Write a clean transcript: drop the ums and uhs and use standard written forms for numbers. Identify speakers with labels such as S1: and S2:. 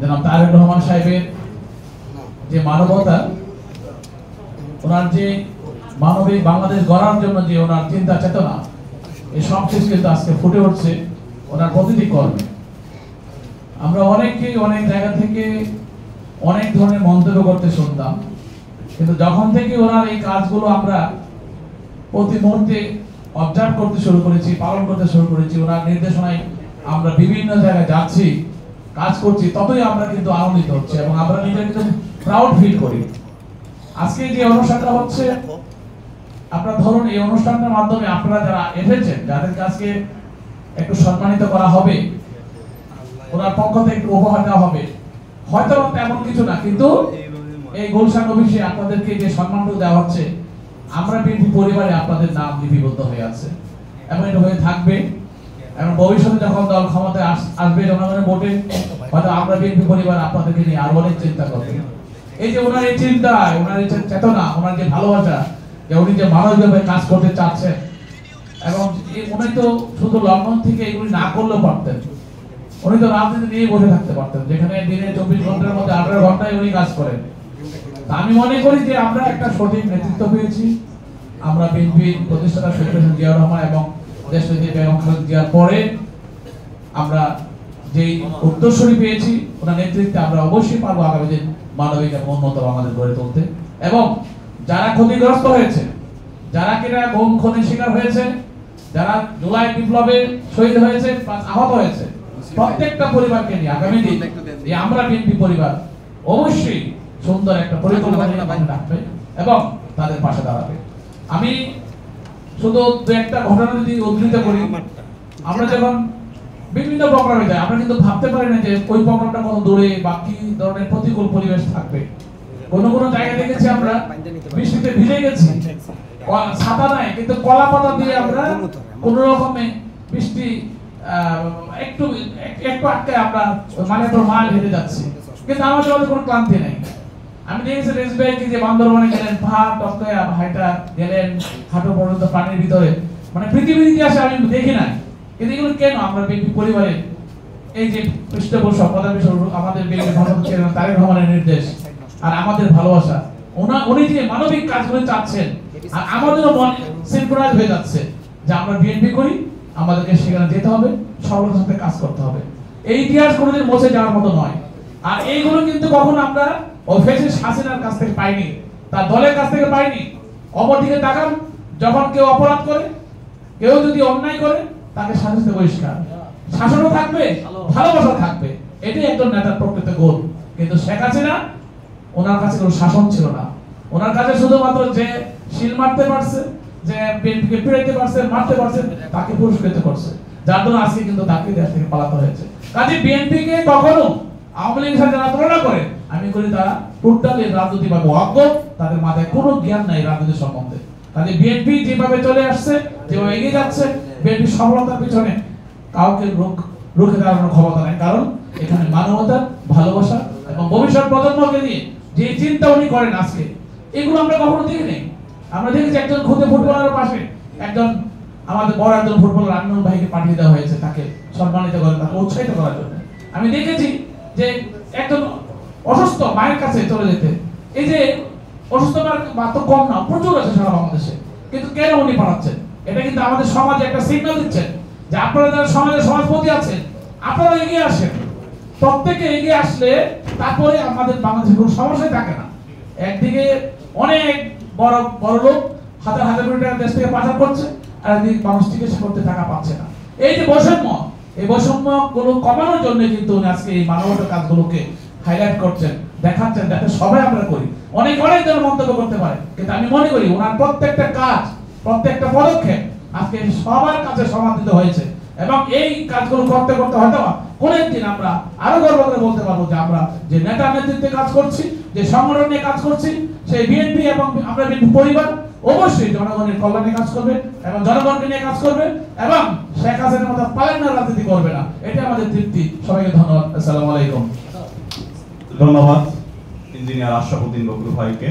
S1: জনাব তারেক রহমান সাহেবের যে মানবতা, ওনার যে মানবিক বাংলাদেশ গড়ার জন্য যে ওনার চিন্তা চেতনা, এই সব কিছু কিন্তু আজকে ফুটে উঠছে ওনার প্রতিটি কর্মে। আমরা অনেকেই অনেক জায়গা থেকে অনেক ধরনের মন্তব্য করতে শুনতাম, কিন্তু যখন থেকে ওনার এই কাজগুলো আমরা প্রতি মুহূর্তে অবজার্ভ করতে শুরু করেছি, পালন করতে শুরু করেছি, ওনার নির্দেশনায় আমরা বিভিন্ন জায়গায় যাচ্ছি, কাজ করছি, ততই আমরা কিন্তু আনন্দিত হচ্ছে এবং আমরা নিজেকে প্রাউড ফিল করি। আজকে যে অনুষ্ঠানটা হচ্ছে, আপনারা ধরুন এই অনুষ্ঠানটার মাধ্যমে আপনারা যারা এসেছেন, যাদের কাছে একটু সম্মানিত করা হবে, ওনার পক্ষ থেকে একটু উপহার দেওয়া হবে, হয়তো তেমন কিছু না, কিন্তু এই গুলশান অফিসে আপনাদেরকে যে সম্মানটুকু দেওয়া হচ্ছে, আমরা বিএনপি পরিবারে আপনাদের নাম লিপিবদ্ধ হয়ে আছে এবং এটা হয়ে থাকবে। এবং ভবিষ্যতে যখন দল ক্ষমতায় আসবে জনগণের ভোটে, হয়তো আমরা বিএনপি পরিবার আপনাদেরকে নিয়ে আরো অনেক চিন্তা করবে। এই যে ওনার এই চিন্তা, ওনার এই চেতনা, ওনার যে ভালোবাসা, যে উনি যে মানবিকভাবে কাজ করতে চাচ্ছেন, এবং উনি তো শুধু লন্ডন থেকে এগুলি না করলেও পারতেন, উনি তো রাজনীতি নিয়ে বসে থাকতে পারতেন, যেখানে দিনে 24 ঘন্টার মধ্যে 18 ঘন্টায় উনি কাজ করেন। আমি মনে করি যে আমরা একটা সঠিক নেতৃত্ব পেয়েছি। আমরা বিএনপির প্রতিষ্ঠাতা শহীদ প্রেসিডেন্ট জিয়াউর রহমান এবং দেশনেত্রী বেগম খালেদা জিয়ার পরে আমরা যেই উত্তরসূরি পেয়েছি, ওনার নেতৃত্বে আমরা অবশ্যই পারবো আগামী দিন মানবিক এবং উন্নত বাংলাদেশ গড়ে তুলতে। এবং যারা ক্ষতিগ্রস্ত হয়েছে, যারা কিনা গুম খুনের শিকার হয়েছে, যারা জুলাই বিপ্লবে শহীদ হয়েছে, আহত হয়েছে, প্রত্যেকটা পরিবারকে নিয়ে আগামী দিন আমরা বিএনপি পরিবার অবশ্যই সুন্দর একটা পরিকল্পনা রাখবে এবং তাদের পাশে দাঁড়াবে। আমি শুধু দু একটা ঘটনা যদি উদ্ধৃত করি, আমরা যখন বিভিন্ন প্রোগ্রামে যাই, আমরা কিন্তু ভাবতে পারি না যে ওই প্রোগ্রামটা কত দূরে বা কি ধরনের প্রতিকূল পরিবেশ থাকবে। কোন কোন জায়গায় দেখেছি আমরা বৃষ্টিতে ভিজে গেছি, ছাতা নাই, কিন্তু কলা পাতা দিয়ে আমরা কোন রকমে বৃষ্টি একটু একটু আটকায় আমরা মানে মাল হেঁটে যাচ্ছি, কিন্তু আমাদের মধ্যে কোনো ক্লান্তি নেই। আমি দেখেছি রেসবাইকে যে বান্দরবানে গেলেন, পাহাড় টপকায় হাইটা গেলেন, হাঁটু পর্যন্ত পানির ভিতরে, মানে পৃথিবীর ইতিহাসে আমি দেখি নাই। কিন্তু এগুলো কেন? আমরা বিএনপি পরিবারে এই যে পৃষ্ঠপোষক আমাদের বিএনপি তারেক রহমানের নির্দেশ আর আমাদের ভালোবাসা, উনি যে মানবিক কাজগুলো চাচ্ছেন, আর আমাদেরও মন সিনক্রোনাইজ হয়ে যাচ্ছে যে আমরা বিএনপি করি, আমাদেরকে সেখানে যেতে হবে, সফলতার সাথে কাজ করতে হবে। এই ইতিহাস কোনোদিন মুছে যাওয়ার মতো নয়। আর এইগুলো কিন্তু কখনো আমরা অফিসের শাসনের কাছ থেকে পাইনি, তার দলের কাছ থেকে পাইনি। অপরদিকে তাকান, যখন কেউ অপরাধ করে, কেউ যদি অন্যায় করে, তাকে শাসিত বহিষ্কার, শাসনও থাকবে, ভালোবাসা থাকবে, এটাই একজন নেতার প্রকৃত গুণ। কিন্তু শেখ হাসিনা, ওনার কাছে কোনো শাসন ছিল না, ওনার কাছে শুধুমাত্র যে শিল মারতে পারছে, যে বিএনপিকে পিড়াইতে পারছে, মারতে পারছে, তাকে পুরস্কৃত করছে, যার জন্য আজকে কিন্তু তাকে দেশ থেকে পালাতে হয়েছে। কাজে বিএনপিকে কখনো আওয়ামী লীগের সাথে যারা তুলনা করে, আমি করি তারা টোটালি রাজনৈতিকভাবে অজ্ঞ, তাদের মাথায় কোনো জ্ঞান নাই রাজনীতি সম্বন্ধে। কাজে বিএনপি যেভাবে চলে আসছে, যেভাবে এগিয়ে যাচ্ছে, বিএনপি সফলতার পিছনে কাউকে রুখে দাঁড়ানোর ক্ষমতা নেই। কারণ এখানে মানবতা, ভালোবাসা এবং ভবিষ্যৎ প্রজন্মকে নিয়ে যে চিন্তা উনি করেন আজকে, এগুলো আমরা কখনো দেখিনি। আমরা দেখেছি একজন খুদে ফুটবলারের পাশে একজন আমাদের বড় একজন ফুটবলার আনন্দ ভাইকে পাঠিয়ে দেওয়া হয়েছে, তাকে সম্মানিত করে, তাকে উৎসাহিত করার জন্য। আমি দেখেছি যে একজন অসুস্থ মায়ের কাছে চলে যেতে, এই যে অসুস্থ মা তো কম না, প্রচুর আছে সারা বাংলাদেশে, কিন্তু কেন উনি পাঠাচ্ছেন? এটা কিন্তু আমাদের সমাজে একটা সিগন্যাল দিচ্ছেন যে আপনারা যারা সমাজের সমাজপতি আছেন, আপনারা এগিয়ে আসেন। প্রত্যেকে এগিয়ে আসলে তারপরে আমাদের বাংলাদেশে কোনো সমস্যাই থাকে না। একদিকে অনেক বড় বড় লোক হাজার হাজার কোটি টাকা দেশ থেকে পাচার করছে, আর একদিকে মানুষ চিকিৎসা করতে টাকা পাচ্ছে না। এই যে বৈষম্য, এই বৈষম্যগুলো কমানোর জন্য কিন্তু উনি আজকে এই মানবতার কাজগুলোকে হাইলাইট করছেন, দেখাচ্ছেন, যাতে সবাই আমরা করি। অনেক অনেক জন মন্তব্য করতে পারে, কিন্তু আমি মনে করি ওনার প্রত্যেকটা কাজ, প্রত্যেকটা পদক্ষেপ আজকে সবার কাছে সমাদৃত হয়েছে। এবং এই কাজগুলো করতে করতে হয়তো কোন একদিন আমরা আরো গর্ব করে বলতে পারবো যে আমরা যে নেতা নেতৃত্বে কাজ করছি, যে সংগঠন নিয়ে কাজ করছি, সেই বিএনপি এবং আমরা বিএনপি পরিবার অবশ্যই জনগণের কল্যাণে কাজ করবে এবং জনগণকে নিয়ে কাজ করবে এবং শেখ হাসিনার মতো পালান্নার রাজনীতি করবে না। এটা আমাদের তৃপ্তি। সবাইকে ধন্যবাদ। আসসালামু আলাইকুম।
S2: ধন্যবাদ ইঞ্জিনিয়ার আশরাফুদ্দিন বকরু ভাইকে।